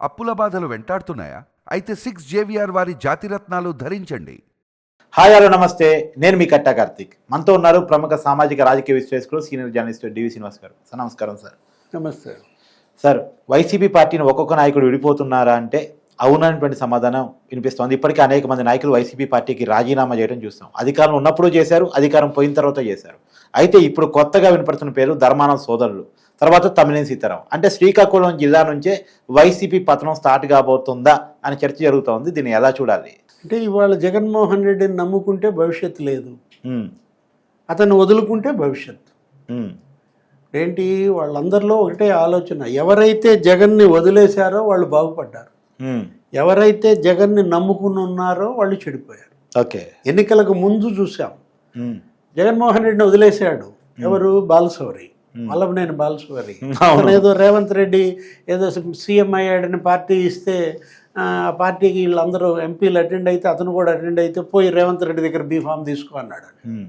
అప్పుల బాధలు వెంటాడుతున్నాయా? అయితే 6 JVR వారి జాతిరత్నాలు ధరించండి. హాయ్ హలో నమస్తే, నేను మీ కట్టా కార్తిక్. మనతో ఉన్నారు ప్రముఖ సామాజిక రాజకీయ విశ్లేషకులు సీనియర్ జర్నలిస్ట్ డివి శ్రీనివాస్ గారు. సార్ నమస్కారం. సార్ నమస్తే సార్, వైసీపీ పార్టీని ఒక్కొక్క నాయకుడు విడిపోతున్నారా అంటే అవునటువంటి సమాధానం వినిపిస్తోంది. ఇప్పటికీ అనేక మంది నాయకులు వైసీపీ పార్టీకి రాజీనామా చేయడం చూస్తాం. అధికారం ఉన్నప్పుడు చేశారు, అధికారం పోయిన తర్వాత చేశారు. అయితే ఇప్పుడు కొత్తగా వినపడుతున్న పేరు ధర్మానం సోదరులు, తర్వాత తమ్మినేని సీతారాం. అంటే శ్రీకాకుళం జిల్లా నుంచే వైసీపీ పతనం స్టార్ట్ కాబోతుందా అని చర్చ జరుగుతోంది. దీన్ని ఎలా చూడాలి? అంటే ఇవాళ జగన్మోహన్ రెడ్డిని నమ్ముకుంటే భవిష్యత్తు లేదు, ఉమ్, అతన్ని వదులుకుంటే భవిష్యత్తు ఉమ్, ఏంటి? వాళ్ళందరిలో ఒకటే ఆలోచన, ఎవరైతే జగన్ని వదిలేశారో వాళ్ళు బాగుపడ్డారు, ఉమ్, ఎవరైతే జగన్ని నమ్ముకుని ఉన్నారో వాళ్ళు చెడిపోయారు. ఓకే. ఎన్నికలకు ముందు చూసాం, ఉమ్, జగన్మోహన్ రెడ్డిని వదిలేశాడు ఎవరు? బాలశౌరి, వల్లభనేని బాలశౌరి. అతను ఏదో రేవంత్ రెడ్డి ఏదో సీఎం అయ్యాడని పార్టీ ఇస్తే ఆ పార్టీకి వీళ్ళందరూ ఎంపీలు అటెండ్ అయితే అతను కూడా అటెండ్ అయితే పోయి రేవంత్ రెడ్డి దగ్గర బీఫామ్ తీసుకో అన్నాడు. ఉమ్,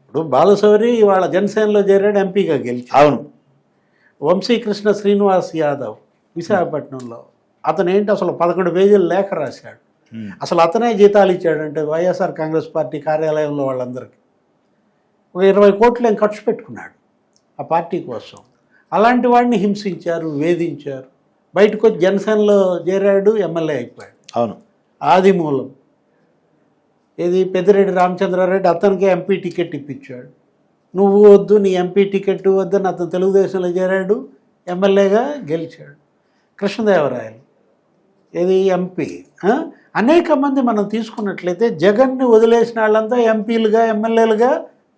ఇప్పుడు బాలశౌరి ఇవాళ జనసేనలో చేరాడు, ఎంపీగా గెలిచాడు. అవును. వంశీకృష్ణ శ్రీనివాస్ యాదవ్ విశాఖపట్నంలో, అతను ఏంటి అసలు 11 పేజీలు లేఖ రాశాడు. ఉమ్, అసలు అతనే జీతాలు ఇచ్చాడంటే వైఎస్ఆర్ కాంగ్రెస్ పార్టీ కార్యాలయంలో వాళ్ళందరికీ ఒక 20 కోట్లు ఏం ఖర్చు పెట్టుకున్నాడు ఆ పార్టీ కోసం. అలాంటి వాడిని హింసించారు, వేధించారు. బయటకు వచ్చి జనసేనలో చేరాడు, ఎమ్మెల్యే అయిపోయాడు. అవును. ఆదిమూలం ఇది పెద్దిరెడ్డి రామచంద్రారెడ్డి, అతనికి ఎంపీ టికెట్ ఇప్పించాడు. నువ్వు వద్దు, నీ ఎంపీ టికెట్ వద్దని అతను తెలుగుదేశంలో చేరాడు, ఎమ్మెల్యేగా గెలిచాడు. కృష్ణదేవరాయలు ఇది ఎంపీ. అనేక మంది మనం తీసుకున్నట్లయితే జగన్ని వదిలేసిన వాళ్ళంతా ఎంపీలుగా ఎమ్మెల్యేలుగా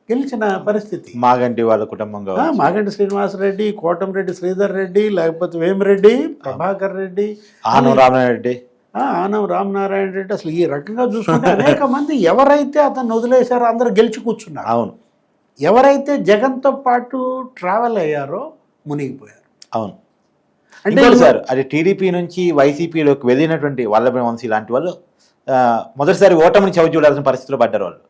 గెలిచిన పరిస్థితి. మాగంటి వాళ్ళ కుటుంబం కావచ్చు. మాగంటి శ్రీనివాసరెడ్డి, కోటంరెడ్డి శ్రీధర్ రెడ్డి, లేకపోతే వేమిరెడ్డి ప్రభాకర్ రెడ్డి, ఆనం రామనారెడ్డి, ఆనం రామనారాయణ రెడ్డి, అసలు ఈ రకంగా చూసుకుంటే అనేక మంది ఎవరైతే అతన్ని వదిలేశారో అందరూ గెలిచి కూర్చున్నారు. అవును. ఎవరైతే జగన్తో పాటు ట్రావెల్ అయ్యారో మునిగిపోయారు. అవును. అంటే అంటే సార్, అది టీడీపీ నుంచి వైసీపీలోకి వెళ్ళినటువంటి వల్లభనేని వంశీ లాంటి వాళ్ళు మొదటిసారి ఓటమిని చవి చూడాల్సిన పరిస్థితిలో పడ్డారు వాళ్ళు.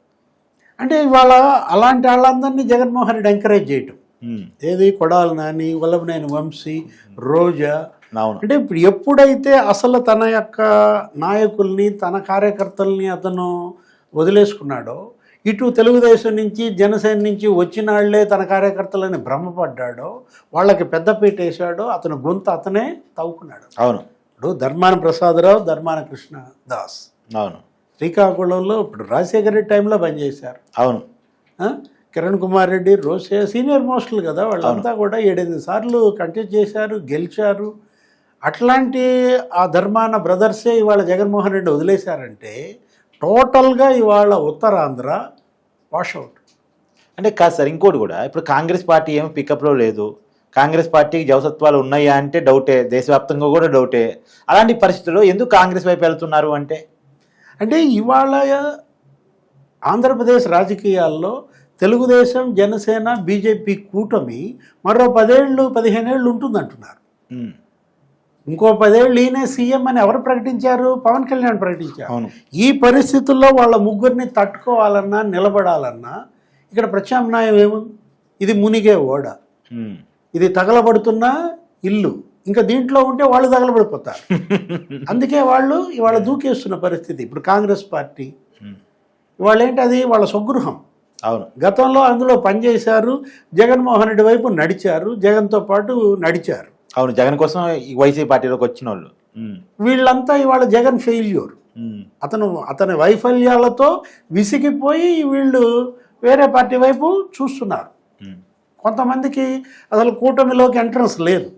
అంటే ఇవాళ అలాంటి వాళ్ళందరినీ జగన్మోహన్ రెడ్డి ఎంకరేజ్ చేయటం. ఉమ్, ఏది కొడాలి నాని, వల్లభనేని వంశీ, రోజా. అవును. అంటే ఇప్పుడు ఎప్పుడైతే అసలు తన యొక్క నాయకుల్ని, తన కార్యకర్తల్ని అతను వదిలేసుకున్నాడో, ఇటు తెలుగుదేశం నుంచి జనసేన నుంచి వచ్చిన వాళ్లే తన కార్యకర్తలని భ్రమపడ్డాడో, వాళ్ళకి పెద్దపీట వేశాడో, అతను గొంతు అతనే తవ్వుకున్నాడు. అవును. ఇప్పుడు ధర్మాన ప్రసాదరావు, ధర్మాన కృష్ణ దాస్ అవును. శ్రీకాకుళంలో ఇప్పుడు రాజశేఖర రెడ్డి టైంలో పనిచేశారు. అవును. కిరణ్ కుమార్ రెడ్డి, రోసే సీనియర్ మోస్టులు కదా వాళ్ళంతా కూడా 7-8 సార్లు కంటెస్ట్ చేశారు, గెలిచారు. అట్లాంటి ఆ ధర్మాన బ్రదర్సే ఇవాళ జగన్మోహన్ రెడ్డి వదిలేశారంటే టోటల్గా ఇవాళ ఉత్తరాంధ్ర వాషౌట్. అంటే కాదు సార్, ఇంకోటి కూడా, ఇప్పుడు కాంగ్రెస్ పార్టీ ఏమి పికప్లో లేదు. కాంగ్రెస్ పార్టీకి జవసత్వాలు ఉన్నాయా అంటే డౌటే, దేశవ్యాప్తంగా కూడా డౌటే. అలాంటి పరిస్థితుల్లో ఎందుకు కాంగ్రెస్ వైపు వెళ్తున్నారు అంటే ఇవాళ ఆంధ్రప్రదేశ్ రాజకీయాల్లో తెలుగుదేశం, జనసేన, బీజేపీ కూటమి మరో 10-15 ఏళ్ళు ఉంటుందంటున్నారు. ఉమ్, ఇంకో 10 ఏళ్ళు ఈయనే సీఎం అని ఎవరు ప్రకటించారు? పవన్ కళ్యాణ్ ప్రకటించారు. అవును. ఈ పరిస్థితుల్లో వాళ్ళ ముగ్గురిని తట్టుకోవాలన్నా, నిలబడాలన్నా ఇక్కడ ప్రత్యామ్నాయం ఏముంది? ఇది మునిగే ఓడ, ఉమ్, ఇది తగలబడుతున్న ఇల్లు. ఇంకా దీంట్లో ఉంటే వాళ్ళు తగలబడిపోతారు. అందుకే వాళ్ళు ఇవాళ దూకేస్తున్న పరిస్థితి. ఇప్పుడు కాంగ్రెస్ పార్టీ ఇవాళ ఏంటి, అది వాళ్ళ స్వగృహం. అవును. గతంలో అందులో పనిచేశారు, జగన్మోహన్ రెడ్డి వైపు నడిచారు, జగన్తో పాటు నడిచారు. అవును. జగన్ కోసం ఈ వైసీపీ పార్టీలోకి వచ్చిన వాళ్ళు. వీళ్ళంతా ఇవాళ జగన్ ఫెయిల్యూర్. అతని వైఫల్యాలతో విసిగిపోయి వీళ్ళు వేరే పార్టీ వైపు చూస్తున్నారు. కొంతమందికి అసలు కూటమిలోకి ఎంట్రన్స్ లేదు,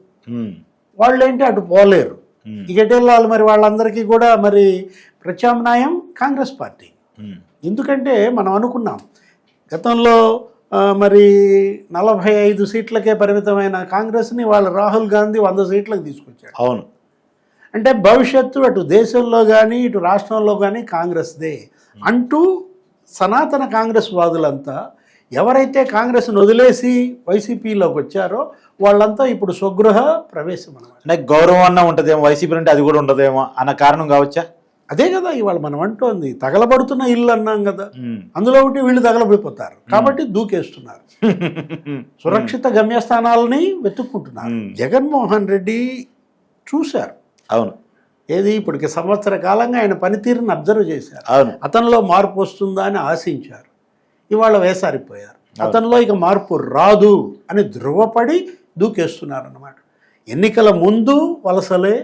వాళ్ళు ఏంటి అటు పోలేరు. ఇక వెళ్ళాలి. మరి వాళ్ళందరికీ కూడా మరి ప్రత్యామ్నాయం కాంగ్రెస్ పార్టీ. ఎందుకంటే మనం అనుకున్నాం గతంలో మరి 45 సీట్లకే పరిమితమైన కాంగ్రెస్ని వాళ్ళ రాహుల్ గాంధీ 100 సీట్లకు తీసుకొచ్చాడు. అవును. అంటే భవిష్యత్తు అటు దేశంలో కానీ ఇటు రాష్ట్రంలో కానీ కాంగ్రెస్దే అంటూ సనాతన కాంగ్రెస్ వాదులంతా ఎవరైతే కాంగ్రెస్ను వదిలేసి వైసీపీలోకి వచ్చారో వాళ్ళంతా ఇప్పుడు స్వగృహ ప్రవేశం అన్నమాట. అంటే గౌరవం అన్న ఉంటుందేమో, వైసీపీ అంటే అది కూడా ఉండదేమో అన్న కారణం కావచ్చా? అదే కదా ఇవాళ మనం అంటోంది, తగలబడుతున్న ఇల్లు అన్నాం కదా, అందులో ఉంటే వీళ్ళు తగలబడిపోతారు కాబట్టి దూకేస్తున్నారు. సురక్షిత గమ్యస్థానాలని వెతుక్కుంటున్నారు. జగన్మోహన్ రెడ్డి చూశారు అవును ఏది ఇప్పటికి సంవత్సర కాలంగా ఆయన పనితీరుని అబ్జర్వ్ చేశారు. అవును అతనిలో మార్పు వస్తుందా అని ఆశించారు. ఇవాళ వేసారిపోయారు. అతనిలో ఇక మార్పు రాదు అని ధృవపడి దూకేస్తున్నారు అన్నమాట. ఎన్నికల ముందు వలసలే,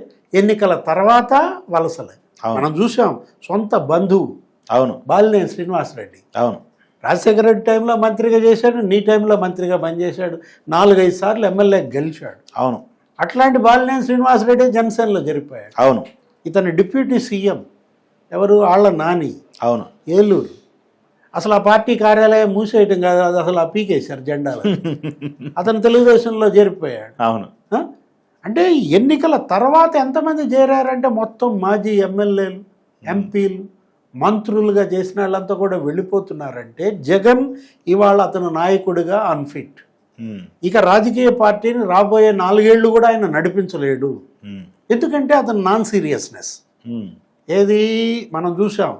ఎన్నికల తర్వాత వలసలే. మనం చూసాం. సొంత బంధువు అవును బాలినేని శ్రీనివాసరెడ్డి అవును రాజశేఖర రెడ్డి టైంలో మంత్రిగా చేశాడు, నీ టైంలో మంత్రిగా పనిచేశాడు, 4-5 సార్లు ఎమ్మెల్యే గెలిచాడు. అవును అట్లాంటి బాలినేని శ్రీనివాసరెడ్డి జనసేనలో జరిగిపోయాడు. అవును ఇతను డిప్యూటీ సీఎం ఎవరు, ఆళ్ళ నాని, అవును ఏలూరు. అసలు ఆ పార్టీ కార్యాలయం మూసేయటం కాదు, అది అసలు ఆ పీకేశారు జెండాలు. అతను తెలుగుదేశంలో చేరిపోయాడు. అవును ఆ? అంటే ఎన్నికల తర్వాత ఎంతమంది చేరారంటే మొత్తం మాజీ ఎమ్మెల్యేలు, ఎంపీలు, మంత్రులుగా చేసిన వాళ్ళంతా కూడా వెళ్ళిపోతున్నారంటే జగన్ ఇవాళ అతను నాయకుడిగా అన్ఫిట్. ఇక రాజకీయ పార్టీని రాబోయే 4 ఏళ్ళు కూడా ఆయన నడిపించలేడు. ఎందుకంటే అతను నాన్ సీరియస్నెస్. ఏది మనం చూసాం,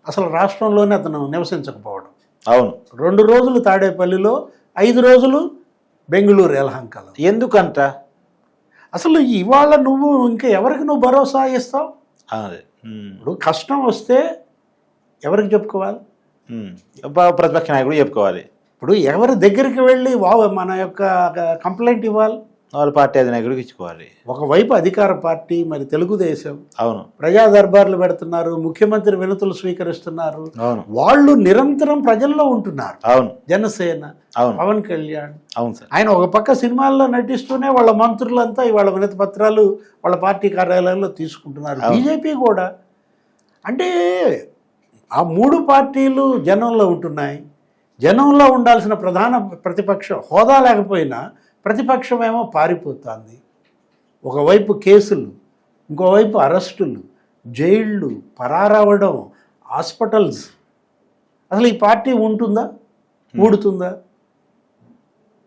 అసలు రాష్ట్రంలోనే అతను నివసించకపోవడం. అవును 2 రోజులు తాడేపల్లిలో, 5 రోజులు బెంగళూరు యలహంకలో. ఎందుకంట అసలు ఇవాళ నువ్వు ఇంకా ఎవరికి నువ్వు భరోసా ఇస్తావు? అదే ఇప్పుడు కష్టం వస్తే ఎవరికి చెప్పుకోవాలి? ప్రతిపక్ష నాయకుడు చెప్పుకోవాలి. ఇప్పుడు ఎవరి దగ్గరికి వెళ్ళి మన యొక్క కంప్లైంట్ ఇవ్వాలి? వాళ్ళ పార్టీ అధినాయకుడికి ఇచ్చుకోవాలి. ఒకవైపు అధికార పార్టీ మరి తెలుగుదేశం అవును ప్రజా దర్బార్లు పెడుతున్నారు, ముఖ్యమంత్రి వినతులు స్వీకరిస్తున్నారు, అవును వాళ్ళు నిరంతరం ప్రజల్లో ఉంటున్నారు. అవును జనసేన, అవును పవన్ కళ్యాణ్, అవును సార్. ఆయన ఒక పక్క సినిమాల్లో నటిస్తూనే వాళ్ళ మంత్రులంతా ఇవాళ వినతి పత్రాలు వాళ్ళ పార్టీ కార్యాలయాల్లో తీసుకుంటున్నారు. బీజేపీ కూడా. అంటే ఆ 3 పార్టీలు జనంలో ఉంటున్నాయి. జనంలో ఉండాల్సిన ప్రధాన ప్రతిపక్ష హోదా లేకపోయినా ప్రతిపక్షమేమో పారిపోతుంది. ఒకవైపు కేసులు, ఇంకోవైపు అరెస్టులు, జైళ్ళు, పరారవడం, హాస్పిటల్స్. అసలు ఈ పార్టీ ఉంటుందా, ఊడుతుందా?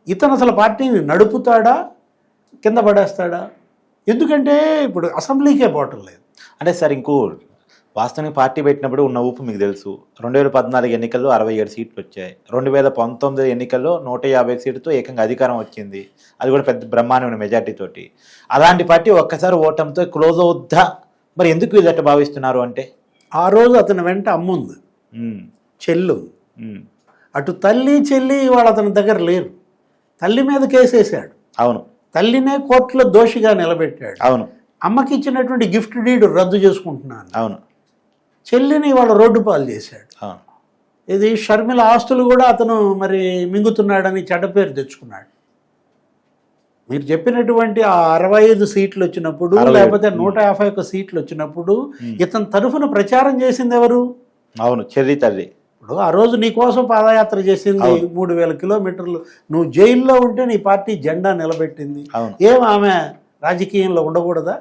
ఇతను అసలు పార్టీని నడుపుతాడా, కింద పడేస్తాడా? ఎందుకంటే ఇప్పుడు అసెంబ్లీకే పోవటం లేదు. అంటే సార్ ఇంకో వాస్తవానికి పార్టీ పెట్టినప్పుడు ఉన్న ఊపు మీకు తెలుసు. 2014 ఎన్నికల్లో 67 సీట్లు వచ్చాయి. 2019 ఎన్నికల్లో 150 సీట్లతో ఏకంగా అధికారం వచ్చింది. అది కూడా పెద్ద బ్రహ్మాండమైన మెజార్టీతోటి. అలాంటి పార్టీ ఒక్కసారి ఓటంతో క్లోజ్ అవుద్దా? మరి ఎందుకు వీళ్ళట్టు భావిస్తున్నారు అంటే, ఆ రోజు అతని వెంట అమ్ముంది, చెల్లు. అటు తల్లి చెల్లి ఇవాళ అతని దగ్గర లేరు. తల్లి మీద కేసేశాడు. అవును తల్లినే కోర్టులో దోషిగా నిలబెట్టాడు. అవును అమ్మకి ఇచ్చినటువంటి గిఫ్ట్ డీడ్ రద్దు చేసుకుంటున్నాను. అవును చెల్లిని ఇవాళ రోడ్డు పాలు చేశాడు. ఇది షర్మిల ఆస్తులు కూడా అతను మరి మింగుతున్నాడని చెడ్డ పేరు తెచ్చుకున్నాడు. మీరు చెప్పినటువంటి ఆ 65 సీట్లు వచ్చినప్పుడు, లేకపోతే 151 సీట్లు వచ్చినప్పుడు ఇతని తరఫున ప్రచారం చేసింది ఎవరు? అవును చెల్లి తల్లి. ఇప్పుడు ఆ రోజు నీ కోసం పాదయాత్ర చేసింది 3000 కిలోమీటర్లు. నువ్వు జైల్లో ఉంటే నీ పార్టీ జెండా నిలబెట్టింది. ఏం ఆమె రాజకీయంలో ఉండకూడదా?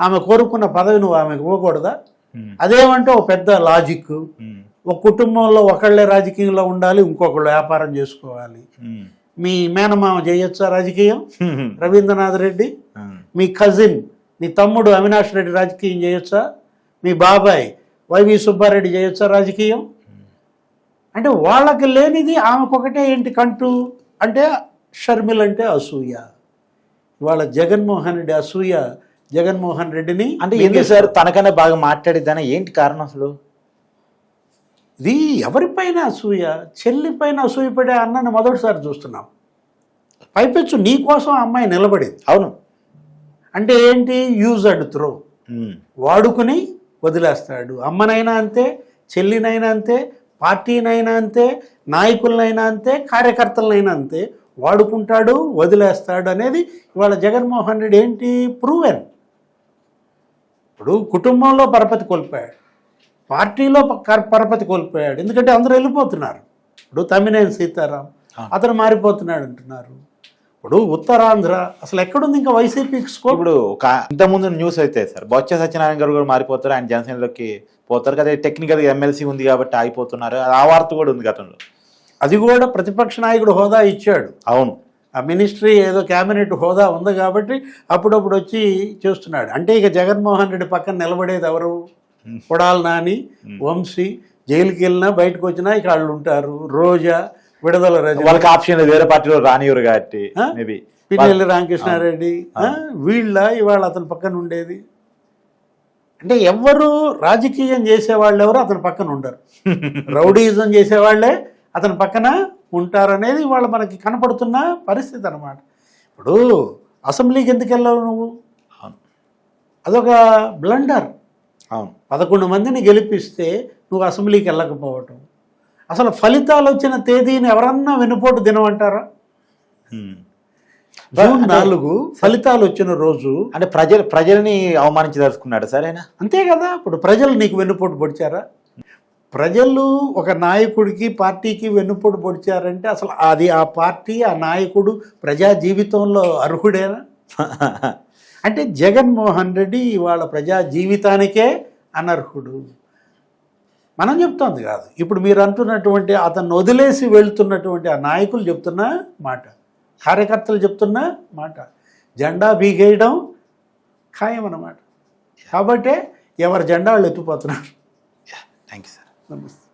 ఆమె కోరుకున్న పదవి నువ్వు ఆమెకు ఇవ్వకూడదా? అదేమంటే ఒక పెద్ద లాజిక్. ఒక కుటుంబంలో ఒకళ్ళే రాజకీయంలో ఉండాలి, ఇంకొకళ్ళు వ్యాపారం చేసుకోవాలి. మీ మేనమామ చేయొచ్చా రాజకీయం? రవీంద్రనాథ్ రెడ్డి. మీ కజిన్, నీ తమ్ముడు అవినాష్ రెడ్డి రాజకీయం చేయొచ్చా? మీ బాబాయ్ వైవి సుబ్బారెడ్డి చేయొచ్చా రాజకీయం? అంటే వాళ్ళకి లేనిది ఆమెకొకటే ఏంటి కంటూ అంటే షర్మిల అంటే అసూయ. ఇవాళ జగన్మోహన్ రెడ్డి అసూయ జగన్మోహన్ రెడ్డిని అంటే ఎందుకు సార్ తనకన్నా బాగా మాట్లాడిద్దానే ఏంటి కారణం? అసలు ఇది ఎవరిపైన అసూయ? చెల్లిపైన అసూయ పడే అన్నని మొదటిసారి చూస్తున్నాం. పైపెచ్చు నీ కోసం అమ్మాయి నిలబడింది. అవును అంటే ఏంటి? Use and throw. వాడుకుని వదిలేస్తాడు. అమ్మనైనా అంతే, చెల్లినైనా అంతే, పార్టీనైనా అంతే, నాయకులనైనా అంతే, కార్యకర్తలనైనా అంతే. వాడుకుంటాడు, వదిలేస్తాడు అనేది ఇవాళ జగన్మోహన్ రెడ్డి ఏంటి ప్రూవెన్. ఇప్పుడు కుటుంబంలో పరపతి కోల్పోయాడు, పార్టీలో పరపతి కోల్పోయాడు. ఎందుకంటే అందరూ వెళ్ళిపోతున్నారు. ఇప్పుడు తమ్మినేని సీతారాం అతను మారిపోతున్నాడు అంటున్నారు. ఇప్పుడు ఉత్తరాంధ్ర అసలు ఎక్కడుంది ఇంకా వైసీపీకి స్కోప్? ఇప్పుడు ఇంతకుముందు న్యూస్ అయితే సార్ బొత్స సత్యనారాయణ గారు కూడా మారిపోతారు, ఆయన జనసేనలోకి పోతారు కదా. టెక్నికల్గా ఎమ్మెల్సీ ఉంది కాబట్టి ఆగిపోతున్నారు, ఆ వార్త కూడా ఉంది గతంలో. అది కూడా ప్రతిపక్ష నాయకుడు హోదా ఇచ్చాడు. అవును ఆ మినిస్ట్రీ ఏదో క్యాబినెట్ హోదా ఉంది కాబట్టి అప్పుడప్పుడు వచ్చి చేస్తున్నాడు. అంటే ఇక జగన్మోహన్ రెడ్డి పక్కన నిలబడేది ఎవరు? కొడాలి నాని, వంశీ. జైలుకి వెళ్ళినా బయటకు వచ్చినా ఇక వాళ్ళు ఉంటారు. రోజా, విడుదల రజని, వాళ్ళకి ఆప్షన్ వేరే పార్టీలో రానివ్వరు కాబట్టి పిన్నెల్లి రామకృష్ణారెడ్డి, వీళ్ళ ఇవాళ అతని పక్కన ఉండేది. అంటే ఎవరు రాజకీయం చేసేవాళ్ళు ఎవరు అతని పక్కన ఉండరు, రౌడీయిజం చేసేవాళ్లే అతని పక్కన ఉంటారనేది వాళ్ళ మనకి కనపడుతున్న పరిస్థితి అన్నమాట. ఇప్పుడు అసెంబ్లీకి ఎందుకు వెళ్ళావు నువ్వు? అవును, అదొక బ్లండర్. అవును, 11 మందిని గెలిపిస్తే నువ్వు అసెంబ్లీకి వెళ్ళకపోవటం, అసలు ఫలితాలు వచ్చిన తేదీని ఎవరన్నా వెనుపోటు దినమంటారా? జూన్ 4 ఫలితాలు వచ్చిన రోజు. అంటే ప్రజల్ని అవమానించదలుచుకున్నాడు సార్ ఆయన. అంతే కదా, ఇప్పుడు ప్రజలు నీకు వెన్నుపోటు పొడిచారా? ప్రజలు ఒక నాయకుడికి పార్టీకి వెన్నుపోటు పొడిచారంటే అసలు అది ఆ పార్టీ ఆ నాయకుడు ప్రజా జీవితంలో అర్హుడేనా? అంటే జగన్మోహన్ రెడ్డి ఇవాళ ప్రజా జీవితానికే అనర్హుడు. మనం చెప్తోంది కాదు, ఇప్పుడు మీరు అంటున్నటువంటి అతన్ని వదిలేసి వెళ్తున్నటువంటి ఆ నాయకులు చెప్తున్న మాట, కార్యకర్తలు చెప్తున్న మాట, జెండా బీగేయడం ఖాయం అన్నమాట. కాబట్టే ఎవరి జెండా వాళ్ళు ఎత్తిపోతున్నారు. Thank you sir. నమస్తే.